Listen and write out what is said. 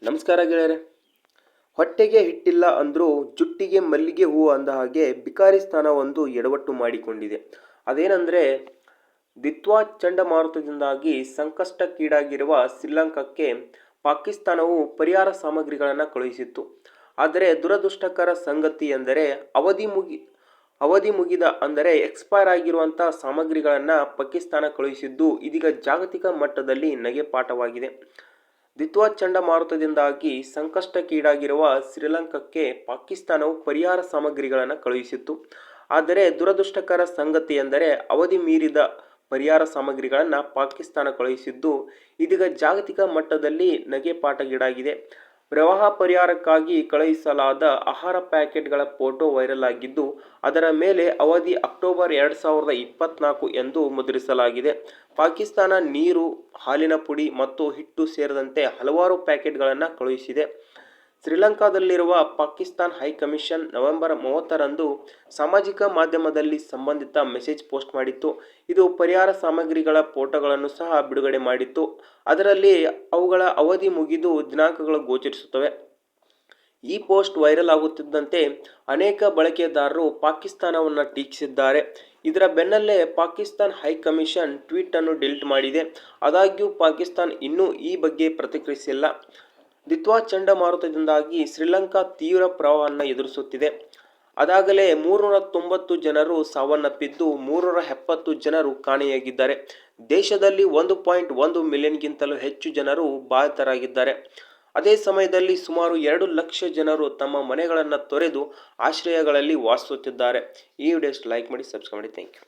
ನಮಸ್ಕಾರ ಗೆಳೆಯರೆ. ಹೊಟ್ಟೆಗೆ ಹಿಟ್ಟಿಲ್ಲ ಅಂದ್ರೂ ಜುಟ್ಟಿಗೆ ಮಲ್ಲಿಗೆ ಹೂವು ಅಂದ ಹಾಗೆ ಬಿಕಾರಿಸ್ತಾನ ಒಂದು ಎಡವಟ್ಟು ಮಾಡಿಕೊಂಡಿದೆ. ಅದೇನೆಂದರೆ, ದಿತ್ವಾ ಚಂಡಮಾರುತದಿಂದಾಗಿ ಸಂಕಷ್ಟಕ್ಕೀಡಾಗಿರುವ ಶ್ರೀಲಂಕಾಕ್ಕೆ ಪಾಕಿಸ್ತಾನವು ಪರಿಹಾರ ಸಾಮಗ್ರಿಗಳನ್ನು ಕಳುಹಿಸಿತ್ತು. ಆದರೆ ದುರದೃಷ್ಟಕರ ಸಂಗತಿ ಎಂದರೆ ಅವಧಿ ಮುಗಿದ ಅಂದರೆ ಎಕ್ಸ್ಪೈರ್ ಆಗಿರುವಂಥ ಸಾಮಗ್ರಿಗಳನ್ನು ಪಾಕಿಸ್ತಾನ ಕಳುಹಿಸಿದ್ದು ಇದೀಗ ಜಾಗತಿಕ ಮಟ್ಟದಲ್ಲಿ ನಗೆಪಾಠವಾಗಿದೆ. ದಿತ್ವಾ ಚಂಡಮಾರುತದಿಂದಾಗಿ ಸಂಕಷ್ಟಕ್ಕೀಡಾಗಿರುವ ಶ್ರೀಲಂಕಾಕ್ಕೆ ಪಾಕಿಸ್ತಾನವು ಪರಿಹಾರ ಸಾಮಗ್ರಿಗಳನ್ನು ಕಳುಹಿಸಿತ್ತು. ಆದರೆ ದುರದೃಷ್ಟಕರ ಸಂಗತಿ ಎಂದರೆ ಅವಧಿ ಮೀರಿದ ಪರಿಹಾರ ಸಾಮಗ್ರಿಗಳನ್ನು ಪಾಕಿಸ್ತಾನ ಕಳುಹಿಸಿದ್ದು ಇದೀಗ ಜಾಗತಿಕ ಮಟ್ಟದಲ್ಲಿ ನಗೆಪಾಟಗೀಡಾಗಿದೆ. ಪ್ರವಾಹ ಪರಿಹಾರಕ್ಕಾಗಿ ಕಳುಹಿಸಲಾದ ಆಹಾರ ಪ್ಯಾಕೆಟ್ಗಳ ಫೋಟೋ ವೈರಲ್ ಆಗಿದ್ದು, ಅದರ ಮೇಲೆ ಅವಧಿ ಅಕ್ಟೋಬರ್ 2024 ಎಂದು ಮುದ್ರಿಸಲಾಗಿದೆ. ಪಾಕಿಸ್ತಾನ ನೀರು, ಹಾಲಿನ ಪುಡಿ ಮತ್ತು ಹಿಟ್ಟು ಸೇರಿದಂತೆ ಹಲವಾರು ಪ್ಯಾಕೆಟ್ಗಳನ್ನು ಕಳುಹಿಸಿದೆ. ಶ್ರೀಲಂಕಾದಲ್ಲಿರುವ ಪಾಕಿಸ್ತಾನ ಹೈಕಮಿಷನ್ ನವೆಂಬರ್ 30ರಂದು ಸಾಮಾಜಿಕ ಮಾಧ್ಯಮದಲ್ಲಿ ಸಂಬಂಧಿತ ಮೆಸೇಜ್ ಪೋಸ್ಟ್ ಮಾಡಿತ್ತು. ಇದು ಪರಿಹಾರ ಸಾಮಗ್ರಿಗಳ ಫೋಟೋಗಳನ್ನು ಸಹ ಬಿಡುಗಡೆ ಮಾಡಿತ್ತು. ಅದರಲ್ಲಿ ಅವುಗಳ ಅವಧಿ ಮುಗಿದು ದಿನಾಂಕಗಳು ಗೋಚರಿಸುತ್ತವೆ. ಈ ಪೋಸ್ಟ್ ವೈರಲ್ ಆಗುತ್ತಿದ್ದಂತೆ ಅನೇಕ ಬಳಕೆದಾರರು ಪಾಕಿಸ್ತಾನವನ್ನು ಟೀಕಿಸಿದ್ದಾರೆ. ಇದರ ಬೆನ್ನಲ್ಲೇ ಪಾಕಿಸ್ತಾನ ಹೈಕಮಿಷನ್ ಟ್ವೀಟ್ ಅನ್ನು ಡಿಲೀಟ್ ಮಾಡಿದೆ. ಆದಾಗ್ಯೂ ಪಾಕಿಸ್ತಾನ ಇನ್ನೂ ಈ ಬಗ್ಗೆ ಪ್ರತಿಕ್ರಿಯಿಸಿಲ್ಲ. ದಿತ್ವಾ ಚಂಡಮಾರುತದಿಂದಾಗಿ ಶ್ರೀಲಂಕಾ ತೀವ್ರ ಪ್ರವಾಹವನ್ನು ಎದುರಿಸುತ್ತಿದೆ. ಅದಾಗಲೇ 390 ಜನರು ಸಾವನ್ನಪ್ಪಿದ್ದು 370 ಜನರು ಕಾಣೆಯಾಗಿದ್ದಾರೆ. ದೇಶದಲ್ಲಿ 1.1 ಮಿಲಿಯನ್ಗಿಂತಲೂ ಹೆಚ್ಚು ಜನರು ಬಾಧಿತರಾಗಿದ್ದಾರೆ. ಅದೇ ಸಮಯದಲ್ಲಿ ಸುಮಾರು 2 ಲಕ್ಷ ಜನರು ತಮ್ಮ ಮನೆಗಳನ್ನು ತೊರೆದು ಆಶ್ರಯಗಳಲ್ಲಿ ವಾಸಿಸುತ್ತಿದ್ದಾರೆ. ಈ ವಿಡಿಯೋ ಲೈಕ್ ಮಾಡಿ, ಸಬ್ಸ್ಕ್ರೈಬ್ ಮಾಡಿ. Thank you.